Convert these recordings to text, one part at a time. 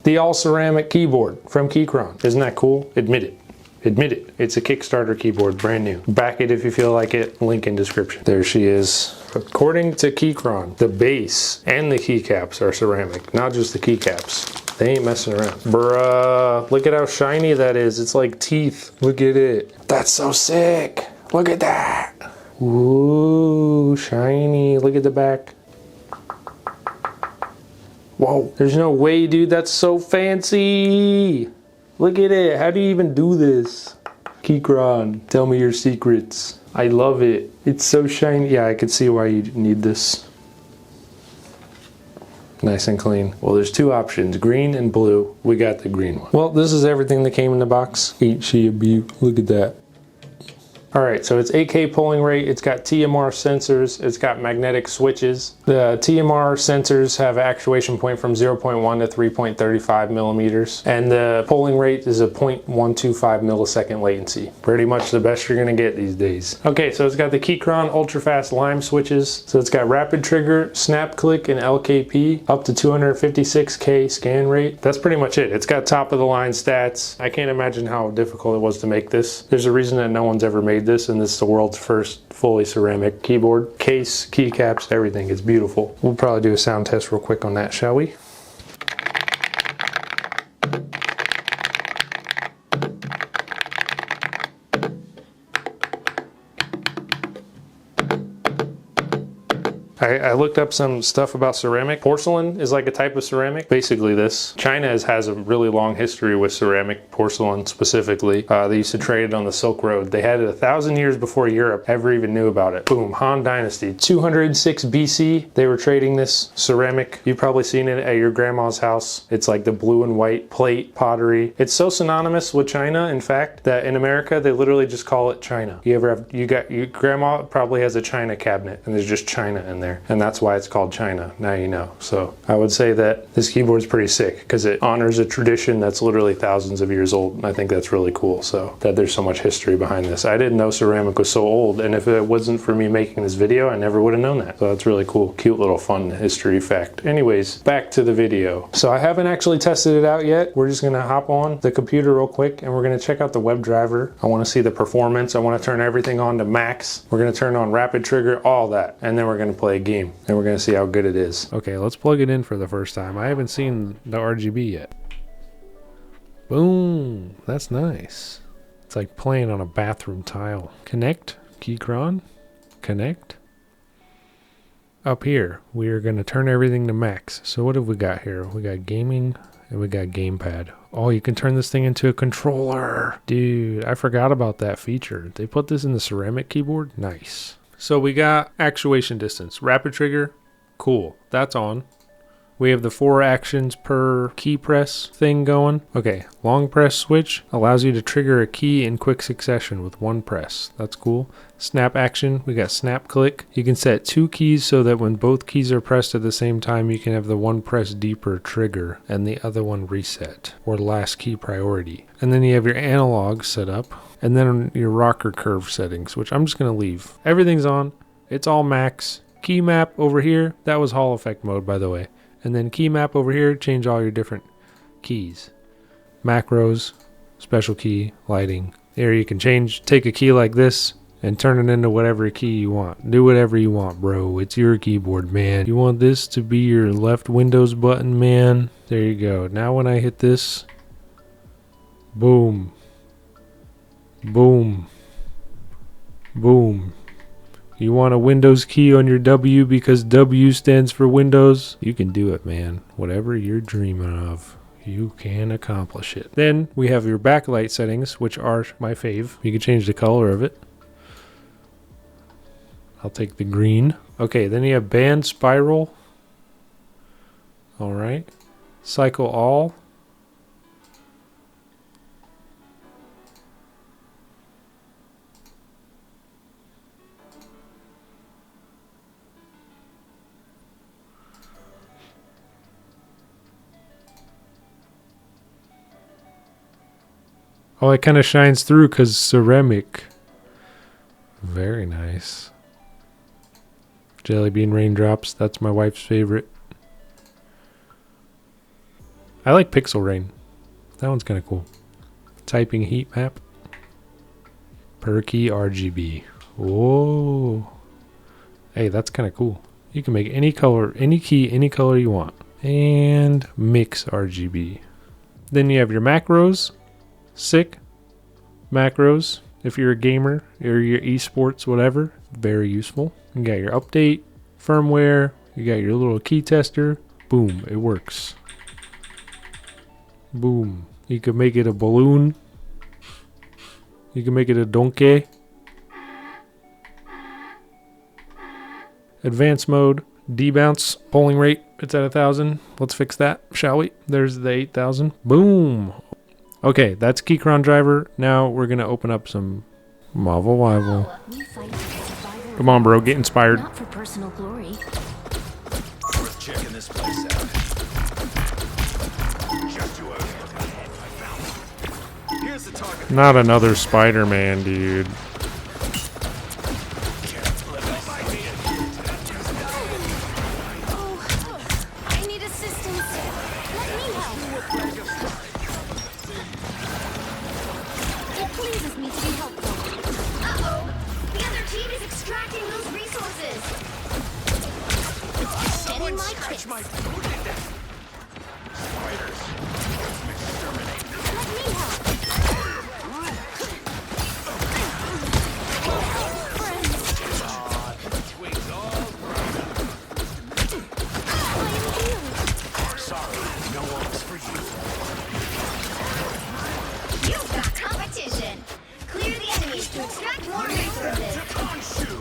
the all ceramic keyboard from Keychron. Isn't that cool? Admit it. Admit it. It's a Kickstarter keyboard, brand new. Back it if you feel like it. Link in description. There she is. According to Keychron, the base and the keycaps are ceramic, not just the keycaps. They ain't messing around. Bruh, look at how shiny that is. It's like teeth. Look at it. That's so sick. Look at that. Ooh, shiny. Look at the back. Whoa, there's no way, dude. That's so fancy. Look at it. How do you even do this? Keychron, tell me your secrets. I love it. It's so shiny. Yeah, I could see why you need this. Nice and clean. Well, there's two options, green and blue. We got the green one. Well, this is everything that came in the box. Ain't she a beaut? Look at that. All right, so it's 8K polling rate. It's got TMR sensors. It's got magnetic switches. The TMR sensors have an actuation point from 0.1 to 3.35 millimeters. And the polling rate is a 0.125 millisecond latency. Pretty much the best you're gonna get these days. Okay, so it's got the Keychron ultra-fast lime switches. So it's got rapid trigger, snap click, and LKP, up to 256K scan rate. That's pretty much it. It's got top of the line stats. I can't imagine how difficult it was to make this. There's a reason that no one's ever made this, and this is the world's first fully ceramic keyboard. Case, keycaps, everything is beautiful. We'll probably do a sound test real quick on that, shall we? I looked up some stuff about ceramic. Porcelain is like a type of ceramic. Basically this. China has a really long history with ceramic, porcelain specifically. They used to trade it on the Silk Road. They had it 1,000 years before Europe ever even knew about it. Boom, Han Dynasty. 206 BC, they were trading this ceramic. You've probably seen it at your grandma's house. It's like the blue and white plate pottery. It's so synonymous with China, in fact, that in America, they literally just call it China. Your grandma probably has a China cabinet and there's just China in there. And that's why it's called China. Now you know. So I would say that this keyboard's pretty sick because it honors a tradition that's literally thousands of years old. And I think that's really cool. So that there's so much history behind this. I didn't know ceramic was so old. And if it wasn't for me making this video, I never would have known that. So that's really cool. Cute little fun history fact. Anyways, back to the video. So I haven't actually tested it out yet. We're just going to hop on the computer real quick and we're going to check out the WebDriver. I want to see the performance. I want to turn everything on to max. We're going to turn on rapid trigger, all that. And then we're going to play a game. And we're going to see how good it is. Okay, let's plug it in for the first time. I haven't seen the RGB yet. Boom, that's nice. It's like playing on a bathroom tile. Connect, Keychron, connect. Up here, we are going to turn everything to max. So what have we got here? We got gaming and we got gamepad. Oh, you can turn this thing into a controller. Dude, I forgot about that feature. They put this in the ceramic keyboard? Nice. So we got actuation distance, rapid trigger, cool, that's on. We have the 4 actions per key press thing going. Okay, long press switch allows you to trigger a key in quick succession with one press. That's cool. Snap action, we got snap click. You can set 2 keys so that when both keys are pressed at the same time, you can have the one press deeper trigger and the other one reset, or last key priority. And then you have your analog set up, and then your rocker curve settings, which I'm just gonna leave. Everything's on, it's all max. Key map over here, that was Hall effect mode by the way. And then key map over here, change all your different keys. Macros, special key, lighting. There you can take a key like this and turn it into whatever key you want. Do whatever you want, bro. It's your keyboard, man. You want this to be your left Windows button, man? There you go. Now when I hit this, boom, boom, boom. You want a Windows key on your W because W stands for Windows? You can do it, man. Whatever you're dreaming of, you can accomplish it. Then we have your backlight settings, which are my fave. You can change the color of it. I'll take the green. Okay, then you have band spiral. All right. Cycle all. Oh, it kind of shines through because ceramic. Very nice. Jelly bean raindrops. That's my wife's favorite. I like Pixel Rain. That one's kind of cool. Typing heat map. Per key RGB. Whoa. Hey, that's kind of cool. You can make any color, any key, any color you want. And mix RGB. Then you have your macros. Sick. Macros. If you're a gamer or your esports, whatever. Very useful. You got your update, firmware. You got your little key tester. Boom. It works. Boom. You can make it a balloon. You can make it a donkey. Advanced mode. Debounce. Polling rate. It's at 1,000. Let's fix that, shall we? There's the 8,000. Boom. Okay, that's Keychron driver. Now we're going to open up some Marvel Rival. Come on, bro. Get inspired. Not for personal glory. Worth checking this place out. Just you over. Here's the target. Not another Spider-Man, dude. I need assistance. Let me help. It pleases me to be helpful. Uh-oh. The other team is extracting those resources. Getting my kicks. Who did that? Spiders. Let me help. Twigs all grown up. I am healed. Sorry, no one's for you. You've got competition. Clear the enemies to extract more resources. Khonshu.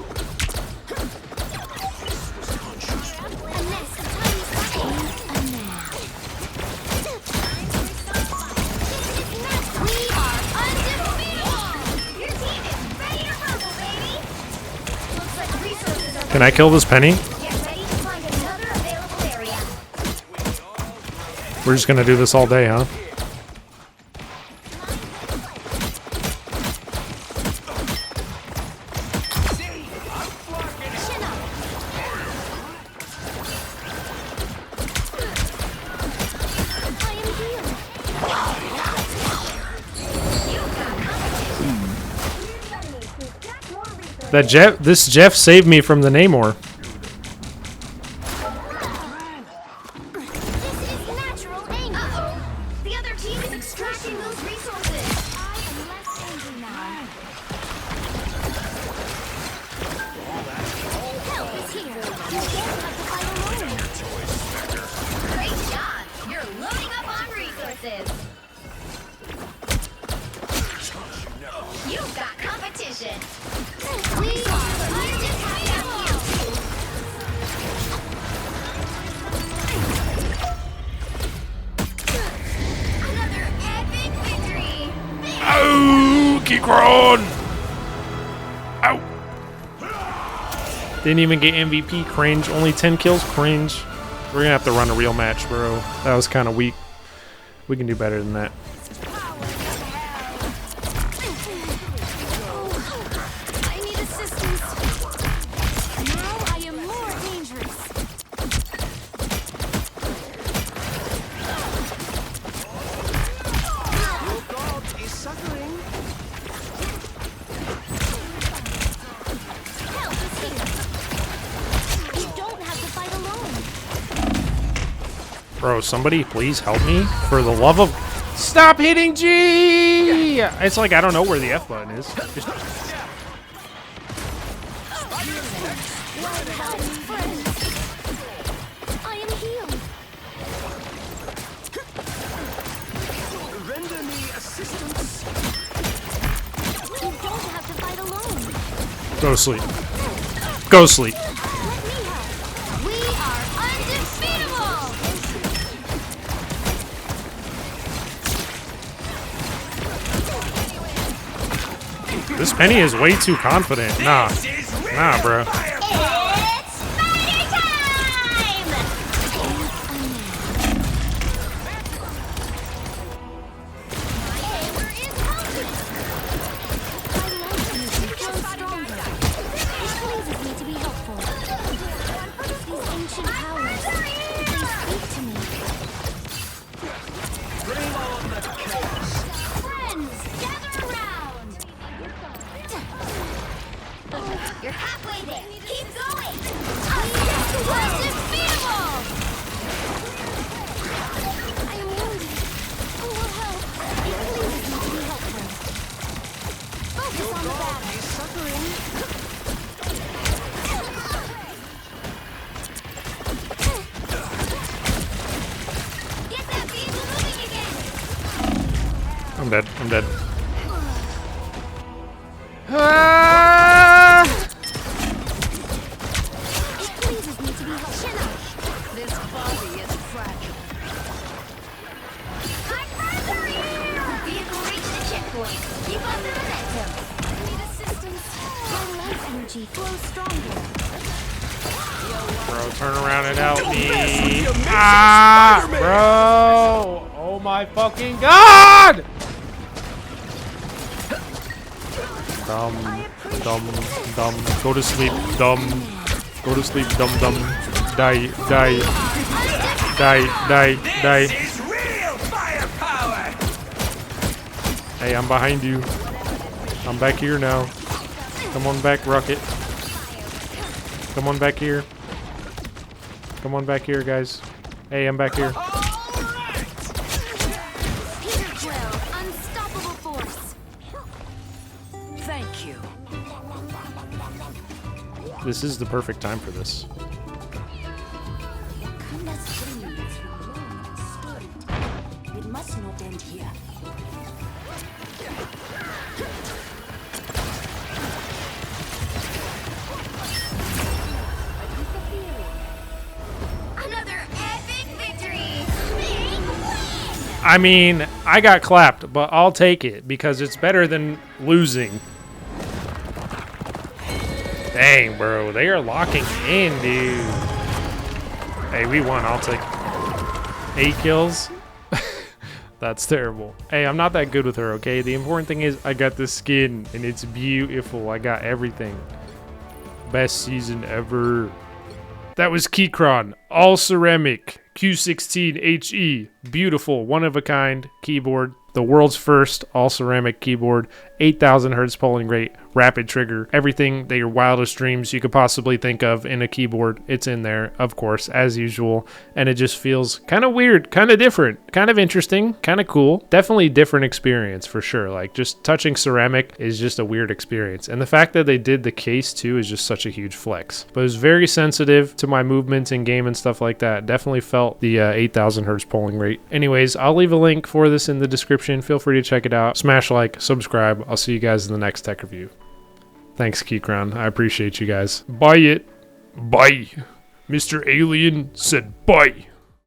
A nest of tiny spiders. A nap. We are undefeatable. Your team is ready to rumble, baby. Looks like resources are. Can I kill this penny? Get ready to find another available area. We're just going to do this all day, huh? Chin up. I am healed. This Jeff saved me from the Namor. This is natural anger. Uh-oh. The other team is extracting those resources. I am less angry now. Help is here. You don't have to fight alone. Great job. You're loading up on resources. You've got competition. We are undefeatable. Another epic victory. Oh, Keychron! Ow! Didn't even get MVP. Cringe. Only 10 kills. Cringe. We're gonna have to run a real match, bro. That was kind of weak. We can do better than that. I need assistance. Now I am more dangerous. Your god is suffering. Help is here. You don't have to fight alone. Bro, somebody please help me. For the love of... Stop hitting G! It's like I don't know where the F button is. Just... I am healed. Render me assistance. You don't have to fight alone. Go to sleep. Go to sleep. Let me help. We are undefeatable. This penny is way too confident. Nah. Nah, bro. It's Spider time! Anger is healthy. I like you to become stronger. It pleases me to be helpful. These ancient powers, they speak to me. I'm dead. I'm dead. Ah! It pleases me to be held. Chin up. This body is fragile. I'm furthering! Vehicle reached the checkpoint. Keep up the momentum. I need assistance. My life energy flows stronger. Bro, turn around and help me. Ah! Bro! Oh my fucking god! Dumb. Go to sleep, dumb. Go to sleep, dumb. Die. This is real firepower. Hey, I'm behind you. I'm back here now. Come on back, Rocket. Come on back here. Come on back here, guys. Hey, I'm back here. Peter Quill, unstoppable force. Thank you. This is the perfect time for this. It must not end here. Another epic victory! Big win! I mean, I got clapped, but I'll take it because it's better than losing. Dang, bro. They are locking in, dude. Hey, we won. I'll take 8 kills. That's terrible. Hey, I'm not that good with her, okay? The important thing is I got the skin, and it's beautiful. I got everything. Best season ever. That was Keychron, all ceramic, Q16 HE. Beautiful, one-of-a-kind keyboard. The world's first all-ceramic keyboard. 8,000 hertz polling rate, rapid trigger. Everything that your wildest dreams you could possibly think of in a keyboard, it's in there, of course, as usual. And it just feels kind of weird, kind of different, kind of interesting, kind of cool. Definitely different experience for sure. Like just touching ceramic is just a weird experience. And the fact that they did the case too is just such a huge flex. But it was very sensitive to my movements in game and stuff like that. Definitely felt the 8,000 hertz polling rate. Anyways, I'll leave a link for this in the description. Feel free to check it out. Smash like, subscribe. I'll see you guys in the next tech review. Thanks, Keychron. I appreciate you guys. Buy it. Bye. Mr. Alien said bye.